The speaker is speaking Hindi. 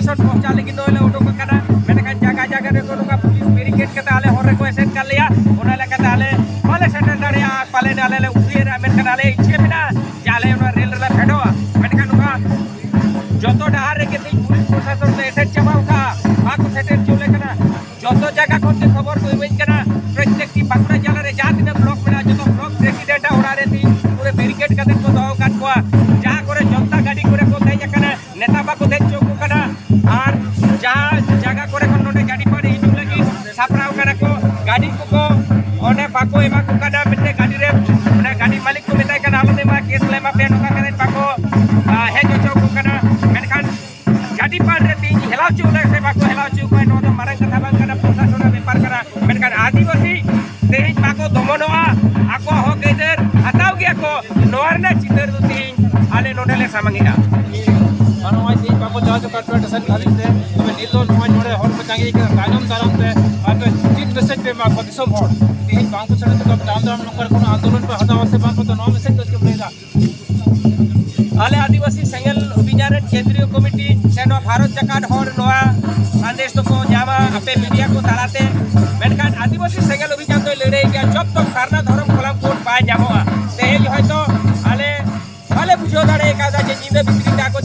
स्टेशन पहुंचा लेकिन नोले उडुक कना मेनखान जागा जागा रे को नुका पुलिस बैरिकेड कते आले हर रे को एसेट कर लिया ओना ले कते आले पाले सेंटर दाड़िया पाले आले ले उठिए रे मेनखान आले इच्छे बिना जाले ओना रेल रे फेडोआ मेनखान नुका जतो डहार रे के पुलिस प्रशासन से एसेट चबाउ का बाकु सेटेट चले कना जतो जागा कोते खबर को इमेज कना प्रत्येक की बाकुड़ा जिला रे जाति ने ब्लॉक में जतो ब्लॉक प्रेसिडेंट ओना रे थी पूरे बैरिकेड कते को दो काट को जा करे जनता गाड़ी करे को दे कना नेता बाकु दे चोकु कना और जहाँ जगह करे को नोटे गाड़ी पर हिजू लगी सापराव कना को गाड़ी को ओने बाको एमा को कना मिटे गाड़ी रे ओने गाड़ी मालिक को मिटाय कना आलो देमा केस लेमा पे नोका करे बाको हे जो चोकु कना मेनखान गाड़ी पर रे तीन हेलाव चु ले से बाको हेलाव चु को नो मारंग कथा बांग कना प्रशासन व्यापार करा मेनखान आदिवासी तेज बाको दमनोआ आको हो गेदर हटाव गया को नोरना चितर दुती आले नोडले सामंगिया नॉय तीन बाको जाजो कटवेटसन खालिते तबे नितो नॉय नोडे हर पे जांगे के तायनम तारम पे आतो तीन मैसेज पे मा दिसम हर तीन बांको सने तो दाम दाम नंबर को आंदोलन पे हटाव से बांको तो नो मैसेज तो के मिलेगा आले आदिवासी संगल अभियान केंद्रीय कमिटी सेनो भारत जकात हर नोआ संदेश तो को जामा अपे मीडिया को तालाते मेनखान आदिवासी संगल अभियान तो लड़ाई गया जब तक सारना धर्म कोलम कोट पाए जामोआ ते हयतो आले बुझो दाड़े का जे जिंदे बिक्री को